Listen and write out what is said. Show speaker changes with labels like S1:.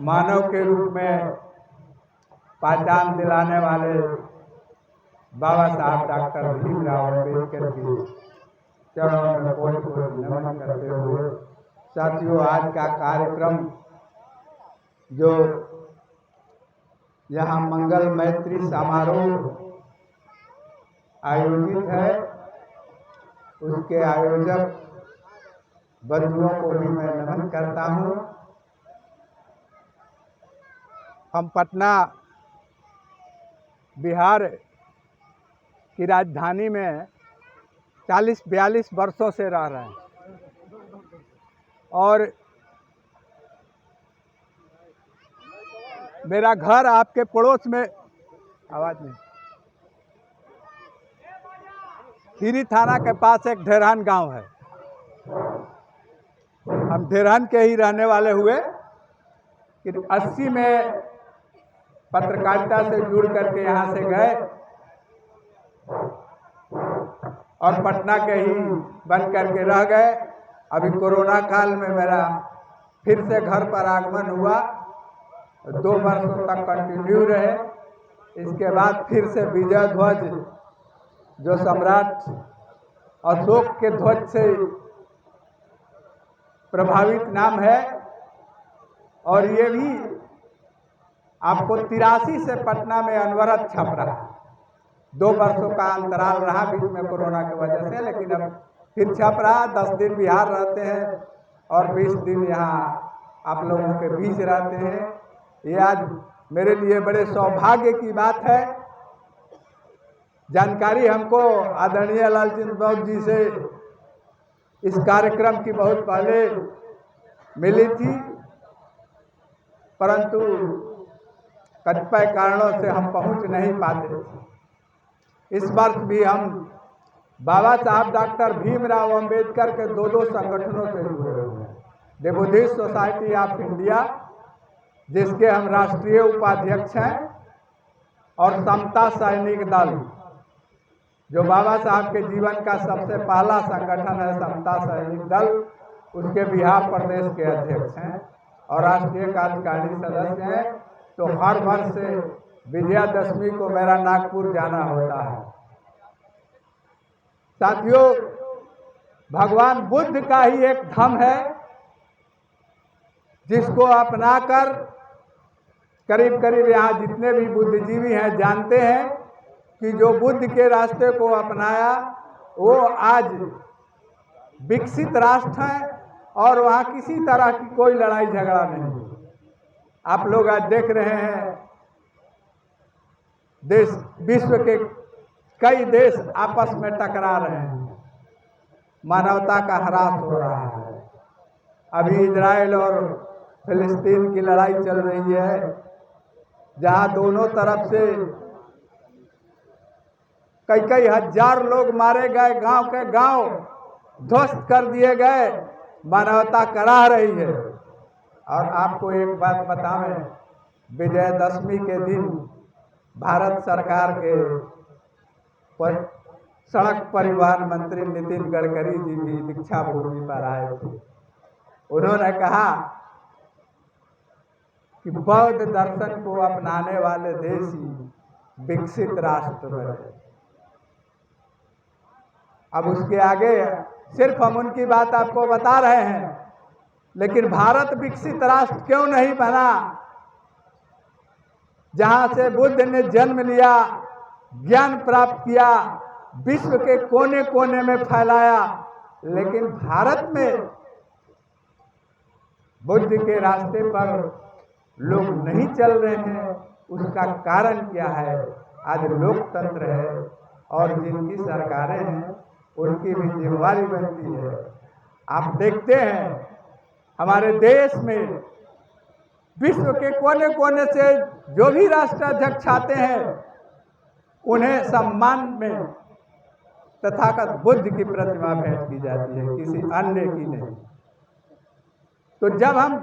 S1: मानव के रूप में पहचान दिलाने वाले बाबा साहब डॉक्टर भीमराव अम्बेडकर के चरणों में कोटि कोटि नमन करते हुए साथियों, आज का कार्यक्रम जो यहाँ मंगल मैत्री समारोह आयोजित है, उसके आयोजक बंधुओं को भी मैं नमन करता हूँ। हम पटना बिहार की राजधानी में 40-42 वर्षों से रह रहे हैं और मेरा घर आपके पड़ोस में आवाज नहीं खीरी थाना के पास एक ढेरहन गांव है। हम ढेरहन के ही रहने वाले हुए कि 80 में पत्रकारिता से जुड़ करके यहाँ से गए और पटना के ही बन करके रह गए। अभी कोरोना काल में मेरा फिर से घर पर आगमन हुआ, 2 वर्षों तक कंटिन्यू रहे। इसके बाद फिर से विजय ध्वज जो सम्राट अशोक के ध्वज से प्रभावित नाम है, और ये भी आपको 83 से पटना में अनवरत छप रहा है। 2 वर्षों का अंतराल रहा बीच में कोरोना की वजह से, लेकिन अब फिर छप रहा। 10 दिन बिहार रहते हैं और 20 दिन यहाँ आप लोगों के बीच रहते हैं। ये आज मेरे लिए बड़े सौभाग्य की बात है। जानकारी हमको आदरणीय लालचंद साहब जी से इस कार्यक्रम की बहुत पहले मिली थी, परंतु कतिपय कारणों से हम पहुंच नहीं पाते थे। इस वर्ष भी हम बाबा साहब डॉक्टर भीमराव अम्बेडकर के 2 संगठनों से जुड़े हुए हैं। The Buddhist society of India, जिसके हम राष्ट्रीय उपाध्यक्ष हैं, और समता सैनिक दल, जो बाबा साहब के जीवन का सबसे पहला संगठन है, समता सैनिक दल, उसके बिहार प्रदेश के अध्यक्ष हैं और राष्ट्रीय कार्यकारिणी सदस्य हैं। तो हर वर्ष से विजयादशमी को मेरा नागपुर जाना होता है। साथियों, भगवान बुद्ध का ही एक धम है जिसको अपनाकर करीब करीब यहाँ जितने भी बुद्धिजीवी हैं जानते हैं कि जो बुद्ध के रास्ते को अपनाया वो आज विकसित राष्ट्र है और वहाँ किसी तरह की कोई लड़ाई झगड़ा नहीं। आप लोग आज देख रहे हैं देश, विश्व के कई देश आपस में टकरा रहे हैं, मानवता का ह्रास हो रहा है। अभी इजराइल और फिलिस्तीन की लड़ाई चल रही है, जहाँ दोनों तरफ से कई हजार लोग मारे गए, गांव के गांव ध्वस्त कर दिए गए। मानवता कराह रही है। और आपको एक बात बताएं, विजयदशमी के दिन भारत सरकार के सड़क परिवहन मंत्री नितिन गडकरी जी भी दीक्षा भूमि पर आए थे। उन्होंने कहा कि बौद्ध दर्शन को अपनाने वाले देश ही विकसित राष्ट्र बने। अब उसके आगे सिर्फ हम उनकी बात आपको बता रहे हैं, लेकिन भारत विकसित राष्ट्र क्यों नहीं बना? जहां से बुद्ध ने जन्म लिया, ज्ञान प्राप्त किया, विश्व के कोने कोने में फैलाया, लेकिन भारत में बुद्ध के रास्ते पर लोग नहीं चल रहे हैं। उसका कारण क्या है? आज लोकतंत्र है और जिनकी सरकारें हैं उनकी भी जिम्मेवारी बनती है। आप देखते हैं हमारे देश में विश्व के कोने कोने से जो भी राष्ट्राध्यक्ष आते हैं उन्हें सम्मान में तथागत बुद्ध की प्रतिमा भेंट की जाती है, किसी अन्य की नहीं। तो जब हम